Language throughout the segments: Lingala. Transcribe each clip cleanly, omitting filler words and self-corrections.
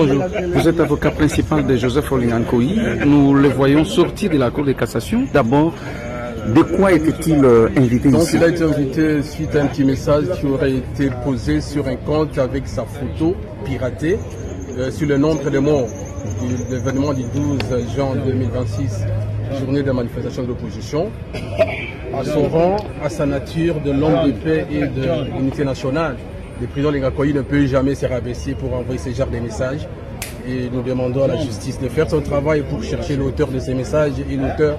Bonjour, vous êtes avocat principal de Joseph Olingankoy. Nous le voyons sortir de la Cour de cassation. D'abord, de quoi était-il invité ici? Donc il a été invité suite à un petit message qui aurait été posé sur un compte avec sa photo piratée sur le nombre de morts de l'événement du 12 juin 2026, journée de manifestation de l'opposition. À son rang, à sa nature de l'homme de paix et de l'unité nationale, le président Olingankoy ne peut jamais se rabaisser pour envoyer ce genre de messages. Et nous demandons à la justice de faire son travail pour chercher l'auteur de ces messages et l'auteur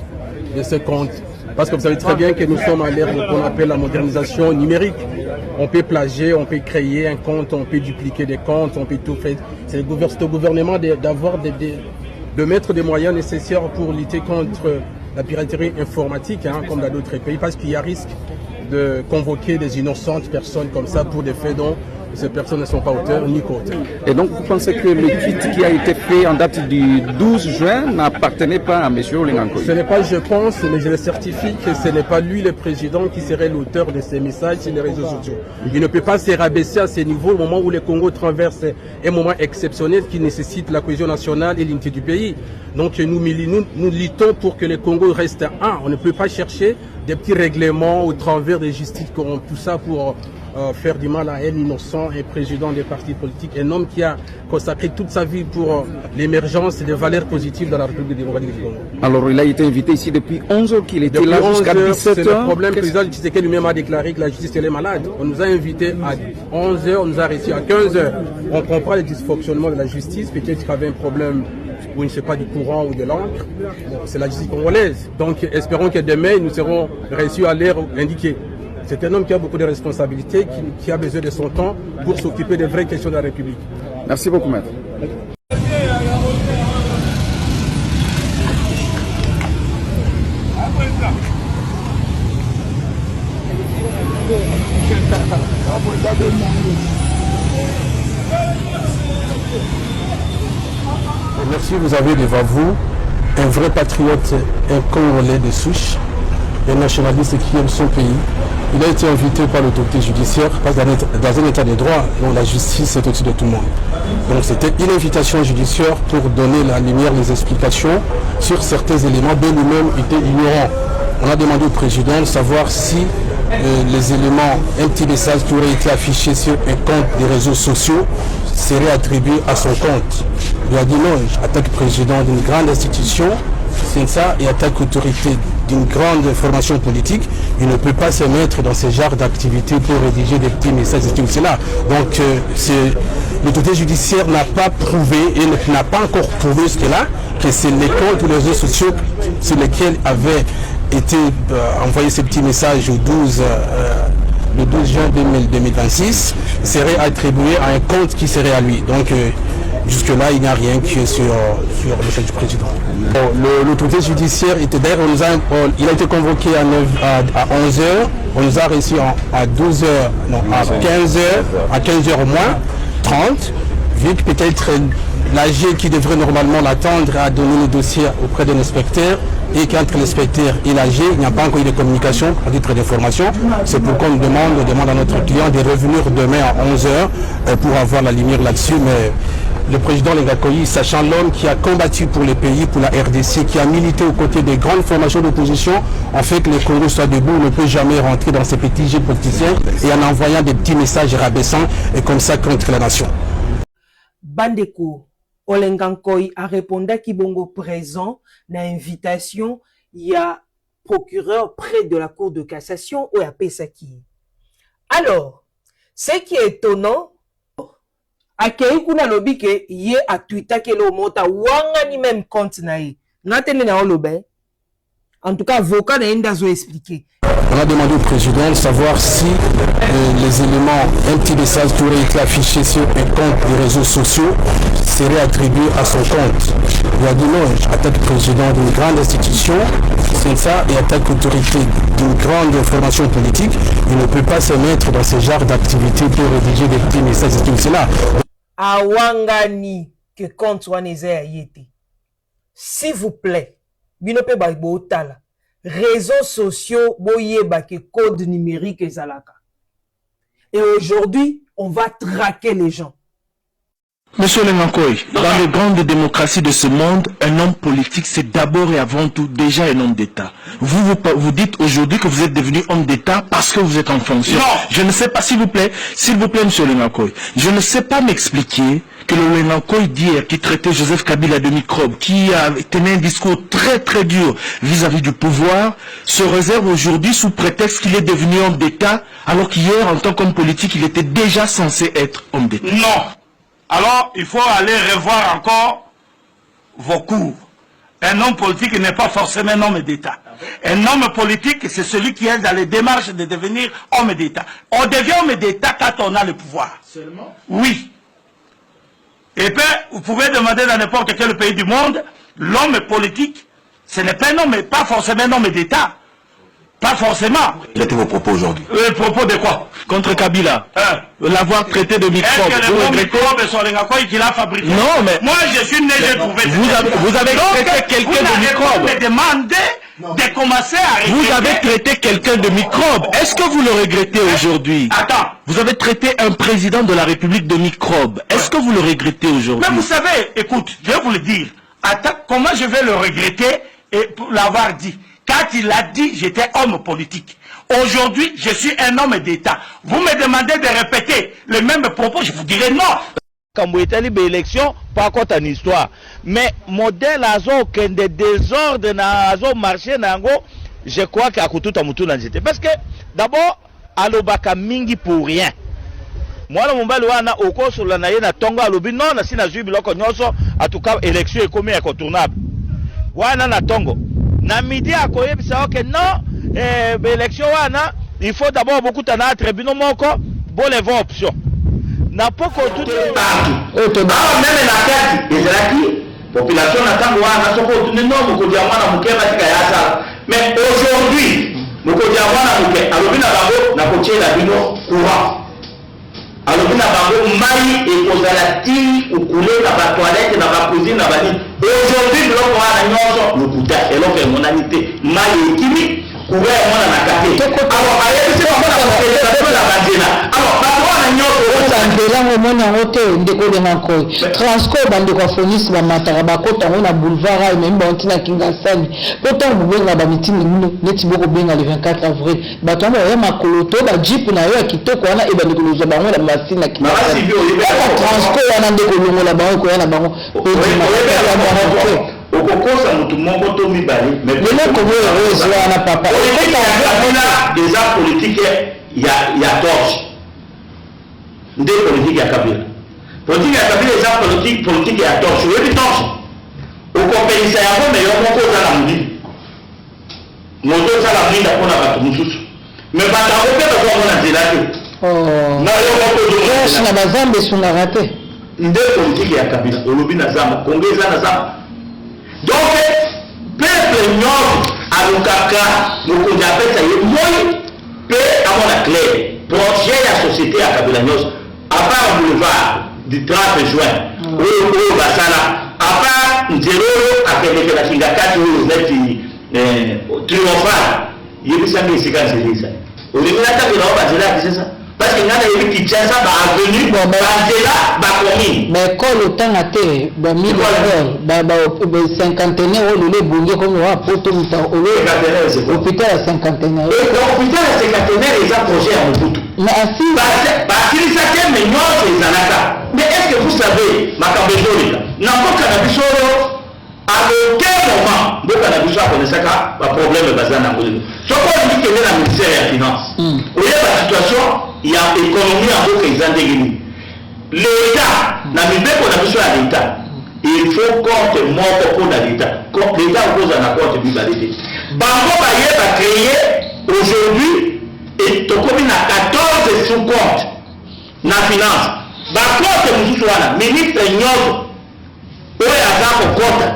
de ce compte. Parce que vous savez très bien que nous sommes à l'ère de ce qu'on appelle la modernisation numérique. On peut plagier, on peut créer un compte, on peut dupliquer des comptes, on peut tout faire. C'est au gouvernement de mettre des moyens nécessaires pour lutter contre la piraterie informatique, comme dans d'autres pays, parce qu'il y a risque de convoquer des innocentes personnes comme ça pour des faits dont ces personnes ne sont pas auteurs ni co-auteurs. Et donc vous pensez que le tweet qui a été fait en date du 12 juin n'appartenait pas à M. Olingankoy? Ce n'est pas je pense, mais je le certifie que ce n'est pas lui le président qui serait l'auteur de ces messages sur les réseaux sociaux. Il ne peut pas se rabaisser à ce niveau au moment où le Congo traverse un moment exceptionnel qui nécessite la cohésion nationale et l'unité du pays. Donc nous luttons pour que le Congo reste un. On ne peut pas chercher des petits règlements au travers des justices corrompues, tout ça pour faire du mal à un innocent et président des partis politiques, un homme qui a consacré toute sa vie pour l'émergence des valeurs positives dans la République démocratique du Congo. Alors il a été invité ici depuis 11 heures, qu'il était là jusqu'à 17 heures. C'est le problème. Le président Tshisekedi lui-même a déclaré que la justice elle est malade. On nous a invités à 11 heures, on nous a reçus à 15 heures. On comprend le dysfonctionnement de la justice, peut-être qu'il y avait un problème ou je ne sais pas du courant ou de l'encre. C'est la justice congolaise. Donc espérons que demain nous serons reçus à l'heure indiquée. C'est un homme qui a beaucoup de responsabilités, qui a besoin de son temps pour s'occuper des vraies questions de la République. Merci beaucoup, maître. Merci, vous avez devant vous un vrai patriote, un Congolais de souche, un nationaliste qui aime son pays. Il a été invité par l'autorité judiciaire parce que dans un état de droit, dont la justice est au-dessus de tout le monde. Donc c'était une invitation judiciaire pour donner la lumière, les explications sur certains éléments dont lui-même était ignorant. On a demandé au président de savoir si les éléments, un petit message qui aurait été affiché sur un compte des réseaux sociaux serait attribué à son compte. Il a dit non, attaque président d'une grande institution, c'est ça, et attaque autorité d'une grande formation politique, il ne peut pas se mettre dans ce genre d'activité pour rédiger des petits messages et tout cela. Donc l'autorité judiciaire n'a pas prouvé et n'a pas encore prouvé jusque-là que c'est les comptes ou les réseaux sociaux sur lesquels avaient été envoyés ces petits messages au 12 juin 2026 serait attribué à un compte qui serait à lui. Donc jusque-là, il n'y a rien qui est sur le chef du président. L'autorité judiciaire était d'ailleurs, il a été convoqué à 11h, on nous a reçus à 12h, non, à 15h au moins, 30, vu que peut-être l'AG qui devrait normalement l'attendre a donné le dossier auprès de l'inspecteur et qu'entre l'inspecteur et l'AG, il n'y a pas encore eu de communication, à titre d'information. C'est pourquoi on demande à notre client de revenir demain à 11h pour avoir la lumière là-dessus. Mais le président Olingankoy, sachant l'homme qui a combattu pour le pays, pour la RDC, qui a milité aux côtés des grandes formations d'opposition, en fait que le Congo soit debout, ne peut jamais rentrer dans ces petits jeux politiciens et en envoyant des petits messages rabaissants et comme ça contre la nation. Bandeko, Olingankoy a répondu qu'il bongo présent na invitation, il y a procureur près de la cour de cassation ou à Pesaki. Alors, ce qui est étonnant, akei kuna lobi ke ye a Twitter ke lo mota wanga ni même compte na ye. Natene na olobe. En tout cas, avocat na indazo expliquer. On a demandé au président de savoir si les éléments, un petit message qui aurait été affiché sur un compte des réseaux sociaux serait attribué à son compte. Il a dit non, attaque président d'une grande institution, c'est ça, et attaque autorité d'une grande formation politique, il ne peut pas se mettre dans ce genre d'activité pour rédiger des petits messages et tout cela. Awangani que compte waneze ayete. S'il vous plaît, binope ba botala. Réseaux sociaux, boyeba que code numérique et zalaka. Et aujourd'hui, on va traquer les gens. Monsieur Lengankoy, dans les grandes démocraties de ce monde, un homme politique, c'est d'abord et avant tout déjà un homme d'État. Vous dites aujourd'hui que vous êtes devenu homme d'État parce que vous êtes en fonction. Non. Je ne sais pas, s'il vous plaît, monsieur Lengankoy, je ne sais pas m'expliquer que le Lengankoy d'hier, qui traitait Joseph Kabila de microbe, qui a tenu un discours très très dur vis-à-vis du pouvoir, se réserve aujourd'hui sous prétexte qu'il est devenu homme d'État, alors qu'hier, en tant qu'homme politique, il était déjà censé être homme d'État. Non. Alors, il faut aller revoir encore vos cours. Un homme politique n'est pas forcément un homme d'État. Un homme politique, c'est celui qui est dans les démarches de devenir homme d'État. On devient homme d'État quand on a le pouvoir. Seulement? Oui. Et puis, vous pouvez demander dans n'importe quel pays du monde, l'homme politique, ce n'est pas un homme, pas forcément un homme d'État. Pas forcément. Quels étaient vos propos aujourd'hui? Les propos de quoi? Contre Kabila. L'avoir traité de microbe. Est-ce que les microbes sont les Ngakoy qui l'a fabriqué? Non, mais... Moi, je suis né, j'ai trouvé... Vous avez traité quelqu'un de microbe. Vous me demandez de commencer à regretter... Vous avez traité quelqu'un de microbe. Est-ce que vous le regrettez aujourd'hui? Attends. Vous avez traité un président de la République de microbe. Est-ce que vous le regrettez aujourd'hui? Mais vous savez, écoute, je vais vous le dire. Attends, comment je vais le regretter et pour l'avoir dit? Quand il a dit, j'étais homme politique. Aujourd'hui, je suis un homme d'État. Vous me demandez de répéter les mêmes propos, je vous dirai non. Quand vous êtes libre élection, pas contre une histoire. Mais modèle azo aucun des désordres na azo marché nango, je crois qu'à tout à moutou n'anjete. Parce que d'abord, alobaka mingi pour rien. Moi le mobile wana oko sur la naye na tongo alobi non na sina jubi loko nyoso en tout cas élection est comme incontournable. Wana na tongo. Na midi à koye bisa ok non élection wana il faut d'abord beaucoup de tribunaux moko bon les voies options na poko tout même na kati ezalaki population na tango wana soko tout non moko dia mwana muke batika ya sala mais aujourd'hui moko dia mwana muke alobi na bango na kotiela bino courant alobi na bango mai ekozala ti ukule na ba toilette na ba cuisine na bani aujourd'hui biloko wana nyonso lokuta eloko emonani te mai ekimi couvert mwana na kate alors ayebisi bango na kokeleza mpe na banzela alors bato wana nyonso otandelango mona yango te ndeko Lengankoy transport bandeko afonisi bamataka bakota yango na boulevard ayo memi bango ntina kingasani mpo ntango bobenga bamitini mino neti bokobenga le 24 avril bato yango baya makolo to bajipe na yo ya kitoko wana e bandeko lozwa bango na masini na kingasani transport wana ndeko longola bango ekoya na bango okokosa mutu moko to mibale eloko oyo ezwana papa eza politike ya torche nde politike ya Kabila. Politique ya Kabila eza politike ya torche. Oyebi torche okopelisa yango me yo moko oza na molili moto osala mwinda mpona bato mosusu me bato yango mpe bazwamona nzela te na yo moko na bazambe esungaka te nde politike ya Kabila olobi na zamba kongo eza na zamba donc peuple nyonso alukaka mokonzi apesa ye moi mpe amona clair projet ya société ya Kabila nyonso à part boulevard du 30 juin oyo basala à part nzela oyo akendekela kingakati oyo neti triomphal yebisanga esika nzela eza olingi natakela o banzela yakisesa parce que ngana yebi Kinshasa baavenu banzela bacommune baekole otanga te bamili ekole cinquantenaire oyo lelo ebongi komi oa poto hôpital ya cinquantenaire hôpital ya cinquantenaire eza projet ya mobutu basilisa te me nyonso ezalaka mais est ce que vous savez makambo ezoleka na mboka na biso oyo à aucun moment mboka na biso akonesaka baproblème baza nango lelo soko olingi kende na ministère ya finance oyeba situation ya économie ya mboka eza ndenge nini l'état na mibeko na biso ya l'état il faut compte moko mpona l'état l'état okozala na compte mibale te bango bayeba créer aujourd'hui tokomi na 14 sous compte na finance bacompte mosusu wana ministre nyonso oyo aza kokota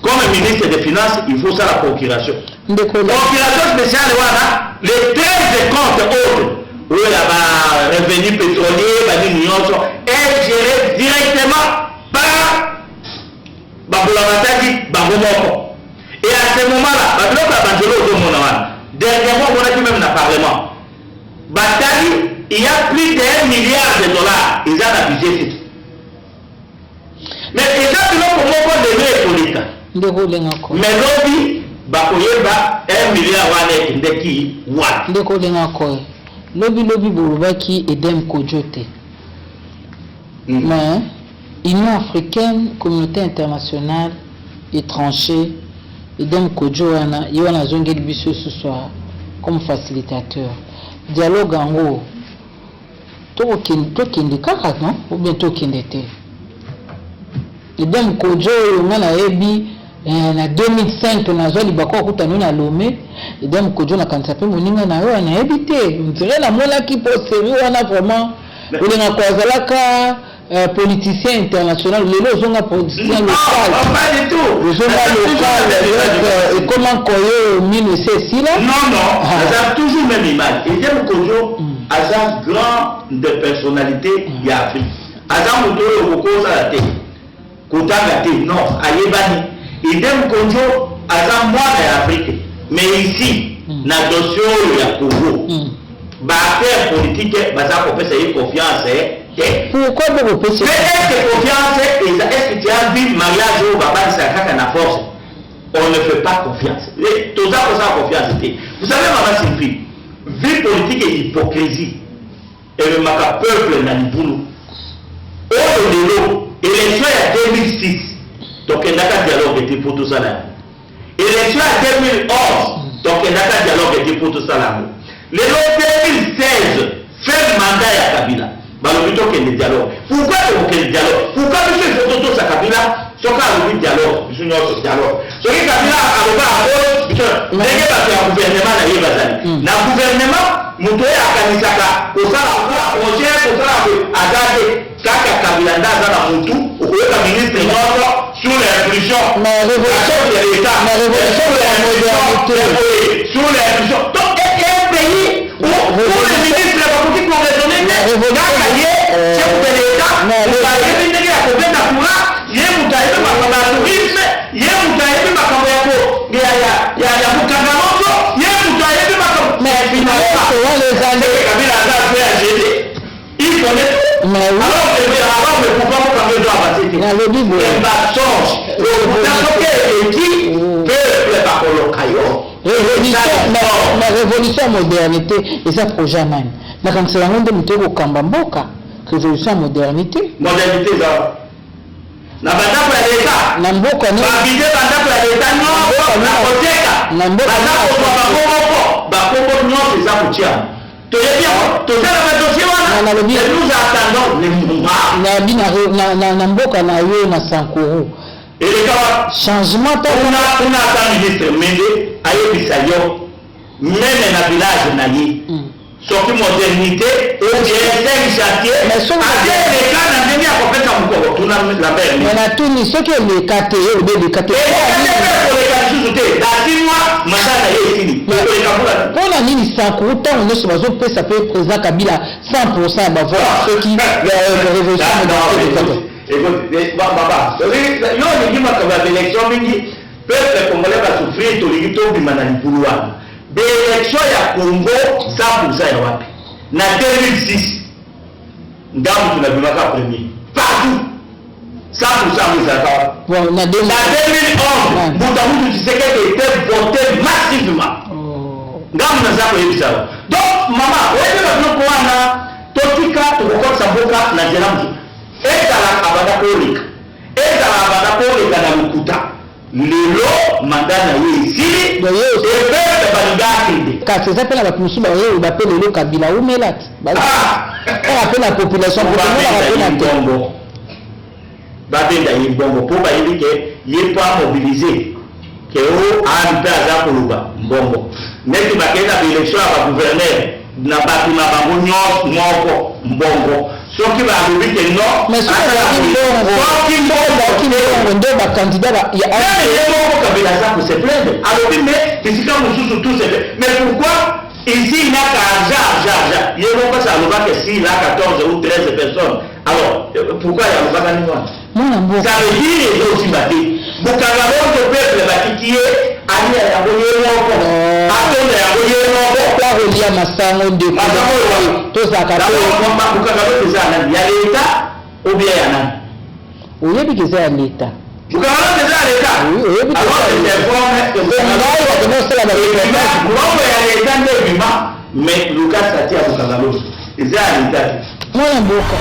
comme ministre des finances il faut ça la procuration spéciale wana les 13 comptes autres oyo ya barevenu pétrolier banini nyonso est géré directement par babulamataki bango moko et à ce moment là babiloko ya banzelo ozomona wana dernièrement omonaki même na parlement batali il y a plus de 1 milliard de dollars eza na budget Mais eza biloko moko deme ekoleka ndeko olenga ko mais lobi bakoyeba 1 milliard wana ekendeki wana ndeko olenga ko lobi bolobaki Edem Kodjo te mais Union africaine, communauté internationale, étranger, Edem Kodjo wana yona zongeli biso ce soir comme facilitateur. Dialogue en haut. Tokende kaka non ou bien tokende te. Edem Kodjo ngana ebi na 2005 nazo libako kutana na Lomé. Edem Kodjo na kanisa pe moninga na yo na ebi te. Ndire na mona ki poseri wana vraiment olenga kwazalaka politicien international, les gens politicien local. Pas du tout. Les gens local, et comment Koyo mine c'est là? Non, ça a toujours même image. Edem Kodjo a un grand de personnalité y a Afrique. Azam Moutoro Okosa la tête. Kotanga te non, Ayebani. Edem Kodjo a un mois d'Afrique. Mais ici, na dossier ya Congo. Affaire politique, baza ko pesa y confiance. Pourquoi vous pensez? Mais est-ce que confiance, est-ce que tu as vu mariage au papa de sa na force? On ne fait pas confiance. Tout ça pour ça confiance. Vous savez, maman Sylvie, vie politique et hypocrisie. Et le maca peuple n'a ni boulot. Au niveau, élection à 2006. Donc il n'y a pas de dialogue était pour tout ça là. Élection à 2011. Donc il n'y a pas de dialogue était pour tout ça là. Le 2016, fait mandat à Kabila. Balobito qui est le dialogue. Pourquoi c'est le dialogue? Pourquoi monsieur Fototo sa Kabila? Ce cas le dialogue, je n'ai dialogue. Ce qui Kabila a le bas à cause, n'est pas un gouvernement na Yébazali. Na gouvernement, Moutoye a Kanisaka, au sein de projet, au sein de Agade, Kaka Kabila Ndazana Moutou, au ministre Nord, sous l'impulsion. La révolution de l'État. La révolution de la modernité. Sous l'impulsion. Donc, il y a un pays où les ministres de la politique ont raisonné. La révolution modernité et ça projet même. Na kanisa yango nde muteko kamba mboka révolution modernité. Modernité ça. Na bandako ya leta. Na mboka ni. Ba bide bandako ya leta no. Na koteka. Na mboka ni. Ba kongo no c'est ça kutia. To yebi to sala ba dossier wana. Nous attendons les moments. Na mboka na yo na Sankuru. Et les gars, changement on a un ministre Mende ayebisa yo même na village na ye. Surtout modernité, ou bien 5 chantiers, mais ce les cas n'a même pas fait ça encore, tout la belle. Mais la tournée, ce que les KT, ou les KT. Pour la ligne sans autant on est sur la zone, ça peut être président Kabila 100%, bah voilà ceux qui révolution modernité. Écoute, baba, yo ni kima kwa élection mingi, peuple congolais va souffrir to ligito bimanani puluwa. D'élection ya Congo, ça pour ça ya wapi. Na 2006, ngamu tunabimaka premier. Partout. Ça pour ça vous avez. Bon, na 2011, Moutamoudou Tshisekedi était voté massivement. Ngamu na zako yebisa. Donc maman, wewe na bloko wana, totika tukokota boka na jelamu. Ezala abana kolika. Ezala abana kolika na lukuta. Lelo mandana yezi ebe balingaki ka c'est ça pela ba musu ba yo ba pele lo Kabila ou melat ba appelle la population pour la bongo ba benda yi bongo pour ba yeli ke yi pas mobiliser ke o anta za kuluba bongo neti ba kenda élection ba gouverneur na ba na bango nyos moko mbongo soki ba lobi ke non mais soki ndo ba candidat ba ya Kabila ça pour se plaindre. Alors mais ici quand nous sous tous mais pourquoi ici il n'y a qu'argent. Il y a pas ça le que si là 14 ou 13 personnes. Alors pourquoi il y a le bac ni ça veut dire il aussi battu. Bukangalo de peuple battu qui est ali ya boye moko. Atonde ya boye moko. La relia masango de to ça ka Bukangalo c'est ça il y a l'état ou bien il y a oyebi que c'est à l'état. Vous avez déjà l'État. Oui, oyebi que c'est à l'état. Mais Lucas Satia Bukangalo, c'est à l'état. Moi, mboka.